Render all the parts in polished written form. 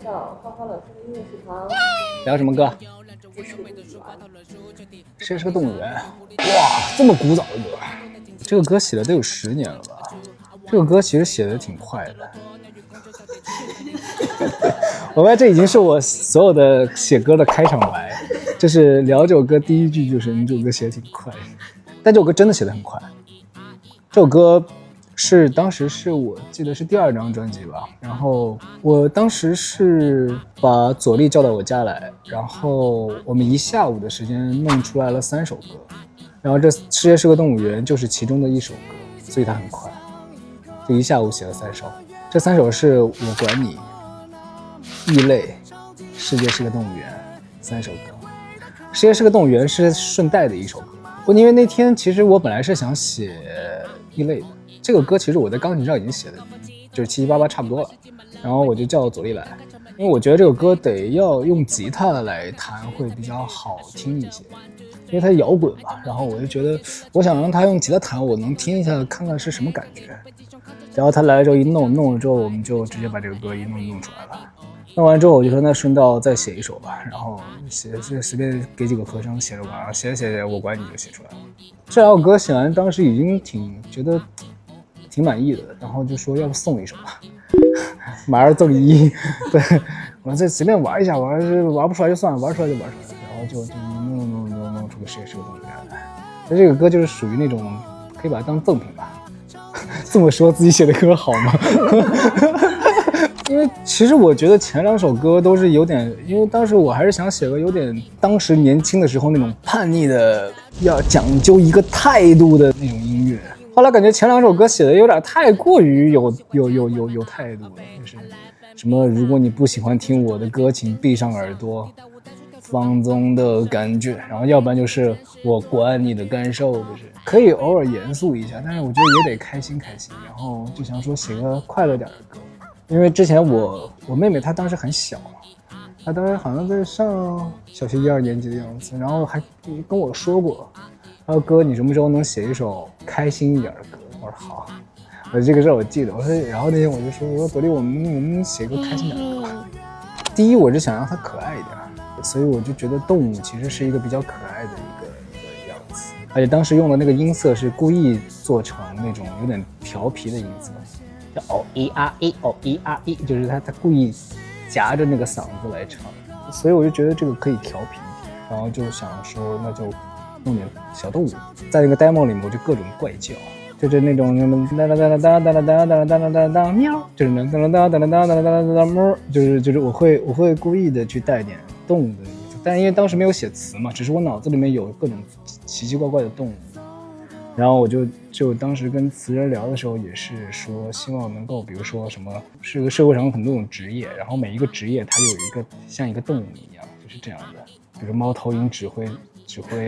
上花花老师的音乐食堂。聊什么歌？谁是个动物园？哇，这么古早的歌，这个歌写的得有10年了吧？这个歌其实写的挺快的。我发现这已经是我所有的写歌的开场白，就是聊这首歌第一句就是你这首歌写的挺快，但这首歌真的写的很快。这首歌是当时是我记得是第2张专辑吧，然后我当时是把左立叫到我家来，然后我们1下午的时间弄出来了3首歌，然后这《世界是个动物园》就是其中的1首歌，所以它很快，就1下午写了3首。这3首是我管你、异类、世界是个动物园3首歌。世界是个动物园是顺带的1首歌，因为那天其实我本来是想写异类的，这个歌其实我在钢琴上已经写的就是七七八八差不多了，然后我就叫左立来，因为我觉得这个歌得要用吉他来弹会比较好听一些，因为它摇滚嘛，然后我就觉得我想让他用吉他弹，我能听一下看看是什么感觉。然后他来了之后一弄了之后，我们就直接把这个歌一弄出来了。弄完之后我就说那顺道再写1首吧，然后随便给几个和声写着吧，然后写我管你就写出来了。这首歌写完当时已经觉得挺满意的，然后就说要不送1首吧，买2赠1。对，我再随便玩一下，玩不出来就算了，玩出来就玩出来了，然后就弄出个世界是个动物园来。这个歌就是属于那种可以把它当赠品吧。这么说自己写的歌好吗？因为其实我觉得前2首歌都是有点，因为当时我还是想写个有点当时年轻的时候那种叛逆的，要讲究一个态度的那种音乐。后来感觉前2首歌写的有点太过于有态度了，就是什么如果你不喜欢听我的歌，请闭上耳朵，放纵的感觉，然后要不然就是我管你的感受，就是可以偶尔严肃一下，但是我觉得也得开心，然后就想说写个快乐点的歌。因为之前我妹妹她当时很小，她当时好像在上小学1、2年级的样子，然后还跟我说过，她说哥你什么时候能写一首开心一点的歌？我说好，我这个事儿我记得。我说然后那天我就说左立我们写个开心点的歌。第一我是想让它可爱一点，所以我就觉得动物其实是一个比较可爱的一个样子，而且当时用的那个音色是故意做成那种有点调皮的音色，叫哦咿啊咿哦咿啊咿，就是他故意夹着那个嗓子来唱，所以我就觉得这个可以调皮一点，然后就想说那就弄点小动物，在那个 demo 里面我就各种怪叫，就是那种哒哒哒哒哒哒哒哒哒哒哒哒喵，就是哒哒哒哒哒哒哒哒哒猫，就是我会故意的去带点动物的意思，但是因为当时没有写词嘛，只是我脑子里面有各种奇奇怪怪的动物，然后我就当时跟词人聊的时候也是说希望能够比如说什么是个社会上很多种职业，然后每一个职业它有一个像一个动物一样，就是这样的，比如猫头鹰指挥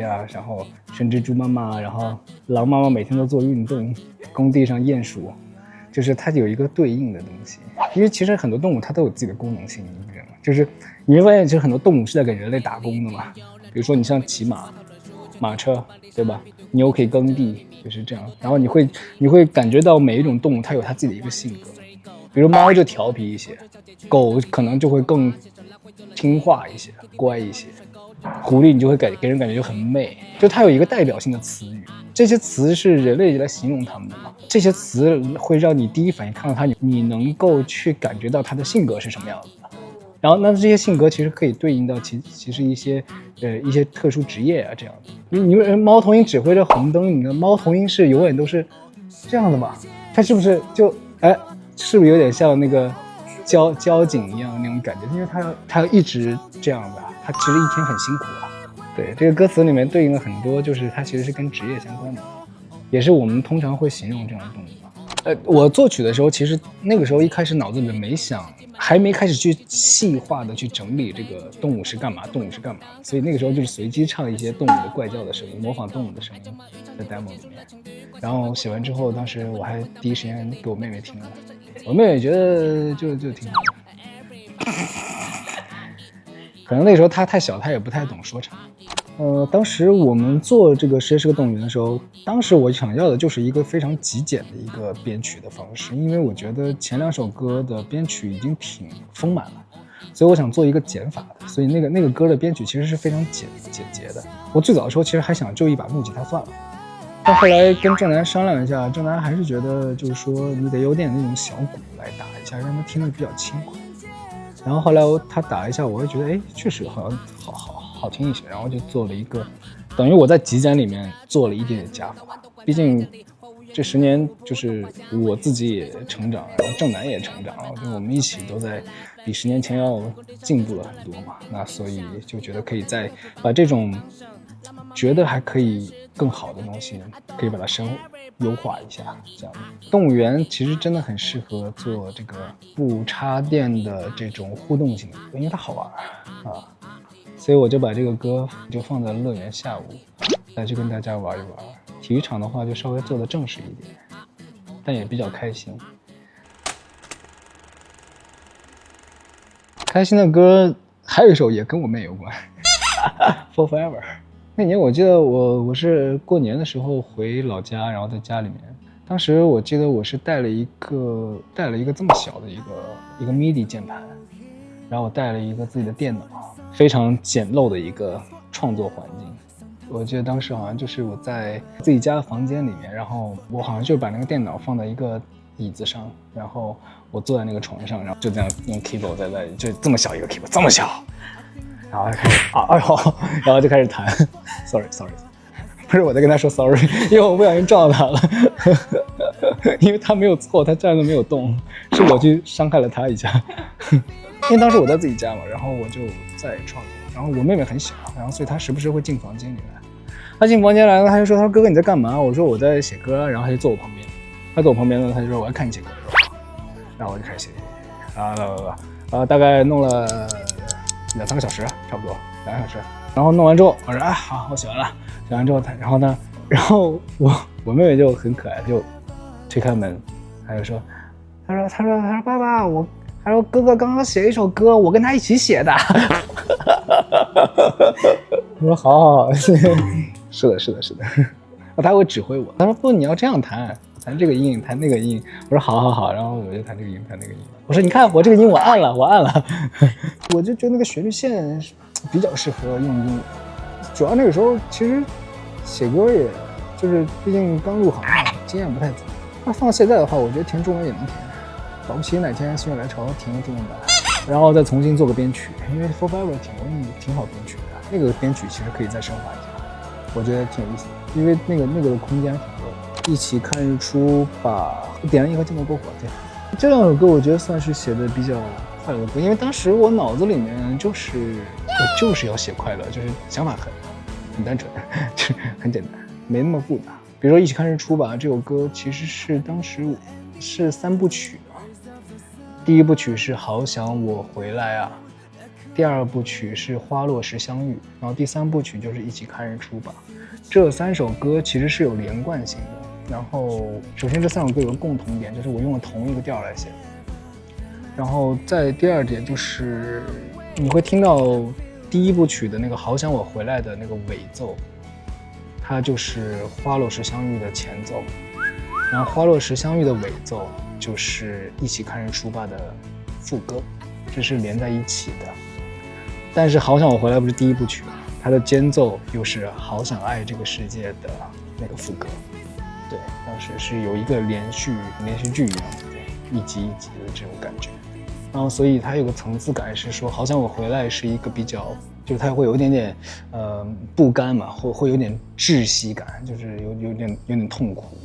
啊，然后神蜘蛛妈妈，然后狼妈妈每天都做运动，工地上鼹鼠，就是它有一个对应的东西。因为其实很多动物它都有自己的功能性，你知道吗？就是你会发现其实很多动物是在给人类打工的嘛，比如说你像骑马车，对吧？牛可以耕地，就是这样。然后你会感觉到每一种动物它有它自己的一个性格，比如猫就调皮一些，狗可能就会更听话一些，乖一些，狐狸你就会给人感觉就很媚，就它有一个代表性的词语，这些词是人类来形容它们的嘛，这些词会让你第一反应看到它，你能够去感觉到它的性格是什么样子的。然后那这些性格其实可以对应到其实一些特殊职业啊这样的。你猫头鹰指挥着红灯，你的猫头鹰是永远都是这样的嘛？它是不是是不是有点像那个交警一样的那种感觉？因为它要一直这样的，它其实一天很辛苦啊。对，这个歌词里面对应了很多，就是它其实是跟职业相关的，也是我们通常会形容这样的动物。我作曲的时候，其实那个时候一开始脑子里没想，还没开始去细化的去整理这个动物是干嘛，所以那个时候就是随机唱一些动物的怪叫的声音，模仿动物的声音在 demo 里面。然后写完之后，当时我还第一时间给我妹妹听了，我妹妹觉得就挺好的。可能那个时候她太小，她也不太懂说唱。当时我们做这个实验室个动物园的时候，当时我想要的就是一个非常极简的一个编曲的方式，因为我觉得前2首歌的编曲已经挺丰满了，所以我想做一个减法的，所以那个歌的编曲其实是非常简洁的。我最早的时候其实还想就一把木吉他算了，但后来跟郑楠商量一下，郑楠还是觉得就是说你得有点那种小鼓来打一下，让他听得比较轻快。然后后来他打一下，我会觉得哎，确实好像好听一些，然后就做了一个，等于我在极简里面做了一点点加法。毕竟这10年就是我自己也成长，然后郑楠也成长，就我们一起都在比10年前要进步了很多嘛。那所以就觉得可以再把这种觉得还可以更好的东西，可以把它优化一下。这样，动物园其实真的很适合做这个不插电的这种互动性，因为它好玩啊。所以我就把这个歌就放在乐园下午再去跟大家玩一玩。体育场的话就稍微做的正式一点，但也比较开心。开心的歌还有一首也跟我妹有关For Forever。 那年我记得我是过年的时候回老家，然后在家里面，当时我记得我是带了一个这么小的一个 MIDI 键盘，然后我带了一个自己的电脑，非常简陋的一个创作环境。我记得当时好像就是我在自己家的房间里面，然后我好像就把那个电脑放在一个椅子上，然后我坐在那个床上，然后就这样用 keyboard 在那里，就这么小一个 keyboard， 这么小，然后就开始然后就开始弹sorry 不是我在跟他说 sorry， 因为我不小心撞到他了因为他没有错，他站着没有动，是我去伤害了他一下因为当时我在自己家嘛，然后我就在创作，然后我妹妹很小，然后所以她时不时会进房间里来。她进房间来了，她就说：“她说哥哥你在干嘛？”我说：“我在写歌。”然后她就坐我旁边。她坐我旁边呢，她就说：“我要看你写歌。”然后我就开始写，大概弄了2-3个小时，差不多2个小时。然后弄完之后，我说：“啊，好，我写完了。”写完之后，然后我妹妹就很可爱，就推开门，她就说：“她说爸爸我。”他说：“哥哥刚刚写一首歌，我跟他一起写的。”我说：“好，是的。”他会指挥我，他说：“不，你要这样弹这个音，弹那个音。”我说：“好。”然后我就弹这个音，弹那个音。我说：“你看我这个音我按了。”我就觉得那个旋律线比较适合用音，主要那个时候其实写歌也就是毕竟刚入行嘛，经验不太足。那放到现在的话，我觉得填中文也能填。保不齐哪天心血来潮填个中文版，然后再重新做个编曲，因为 For Forever 挺好编曲的，那个编曲其实可以再升华一下，我觉得挺有意思的，因为那个的空间挺多的。一起看日出，把点燃一颗寂寞篝火，对，这2首歌我觉得算是写的比较快乐的歌，因为当时我脑子里面就是要写快乐，就是想法很单纯，就是很简单，没那么复杂。比如说一起看日出吧，这首歌其实是当时是3部曲。第1部曲是好想我回来啊，第2部曲是花落时相遇，然后第3部曲就是一起看日出吧。这3首歌其实是有连贯性的。然后首先这3首歌有个共同点，就是我用了同一个调来写。然后在第2点就是你会听到第1部曲的那个好想我回来的那个尾奏，它就是花落时相遇的前奏，然后花落时相遇的尾奏就是一起看日出吧的副歌，这是连在一起的。但是好想我回来不是第1部曲，它的间奏又是好想爱这个世界的那个副歌。对，当时是有一个连续剧一样的，对，一集一集的这种感觉。然后所以它有个层次感，是说好想我回来是一个比较，就是它会有一点点不甘嘛，会有点窒息感，就是有点痛苦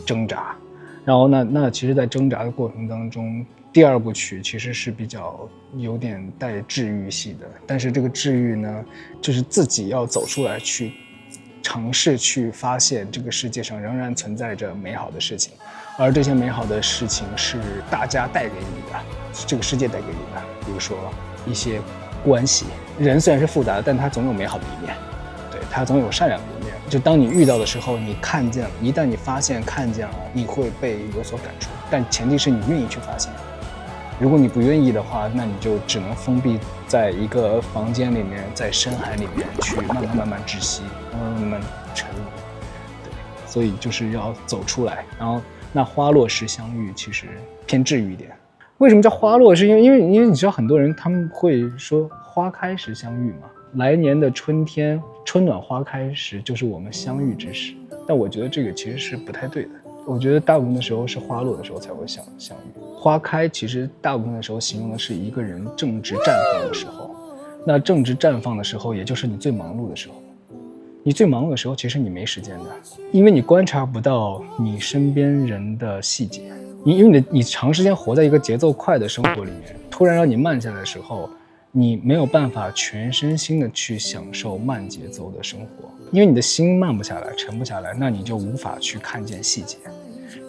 挣扎。然后那其实在挣扎的过程当中，第2部曲其实是比较有点带治愈系的，但是这个治愈呢，就是自己要走出来去尝试去发现这个世界上仍然存在着美好的事情，而这些美好的事情是大家带给你的，这个世界带给你的。比如说一些关系，人虽然是复杂的，但他总有美好的一面，对，他总有善良的一面。就当你遇到的时候，你看见了，一旦你发现看见了，你会被有所感触，但前提是你愿意去发现。如果你不愿意的话，那你就只能封闭在一个房间里面，在深海里面去慢慢窒息，慢慢沉沦。对，所以就是要走出来。然后那花落时相遇其实偏治愈一点，为什么叫花落？是因为你知道很多人他们会说花开时相遇嘛，来年的春天春暖花开时就是我们相遇之时。但我觉得这个其实是不太对的。我觉得大部分的时候是花落的时候才会相遇，花开其实大部分的时候形容的是一个人正值绽放的时候。那正值绽放的时候，也就是你最忙碌的时候。你最忙碌的时候，其实你没时间的，因为你观察不到你身边人的细节。因为你长时间活在一个节奏快的生活里面，突然让你慢下来的时候，你没有办法全身心的去享受慢节奏的生活，因为你的心慢不下来，沉不下来，那你就无法去看见细节。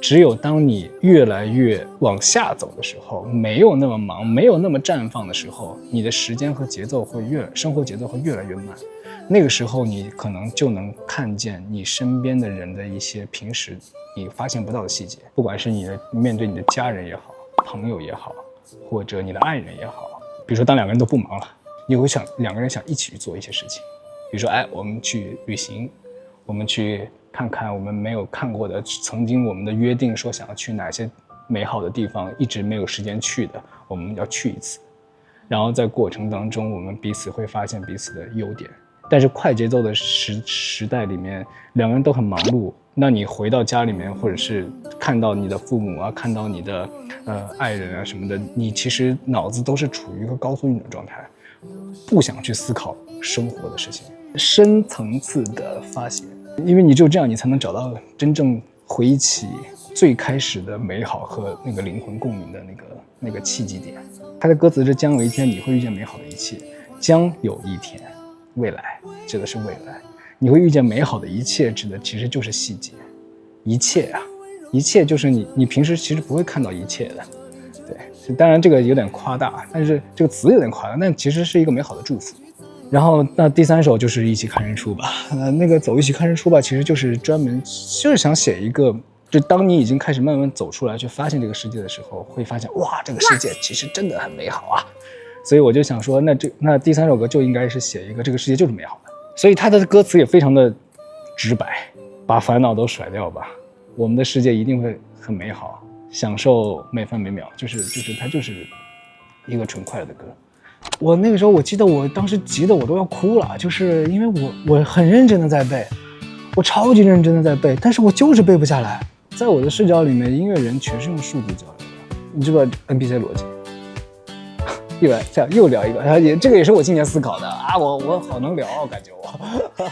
只有当你越来越往下走的时候，没有那么忙，没有那么绽放的时候，你的时间和节奏生活节奏会越来越慢。那个时候你可能就能看见你身边的人的一些平时你发现不到的细节，不管是你的面对你的家人也好，朋友也好，或者你的爱人也好。比如说当两个人都不忙了，你会想两个人想一起去做一些事情，比如说我们去旅行，我们去看看我们没有看过的，曾经我们的约定说想要去哪些美好的地方，一直没有时间去的，我们要去一次。然后在过程当中，我们彼此会发现彼此的优点。但是快节奏的时代里面，两个人都很忙碌，那你回到家里面，或者是看到你的父母啊，看到你的爱人啊什么的，你其实脑子都是处于一个高速运转状态，不想去思考生活的事情，深层次的发泄。因为你只有这样，你才能找到真正回忆起最开始的美好和那个灵魂共鸣的那个契机点。他的歌词是将有一天你会遇见美好的一切，将有一天，未来指的是未来，你会遇见美好的一切，指的其实就是细节。一切啊，一切就是你平时其实不会看到一切的。对，当然这个有点夸大，但是这个词有点夸大，但其实是一个美好的祝福。然后那第三首就是一起看日出吧。那个走一起看日出吧，其实就是专门就是想写一个，就当你已经开始慢慢走出来去发现这个世界的时候，会发现哇，这个世界其实真的很美好啊。所以我就想说，那第三首歌就应该是写一个这个世界就是美好的。所以他的歌词也非常的直白，把烦恼都甩掉吧，我们的世界一定会很美好，享受每分每秒，就是它就是一个纯快乐的歌。我那个时候我记得我当时急得我都要哭了，就是因为我很认真的在背，我超级认真的在背，但是我就是背不下来。在我的视角里面，音乐人全是用数字交流的，你知不知道 NPC 逻辑？又聊一个，这个也是我今年思考的啊，我好能聊啊，感觉我。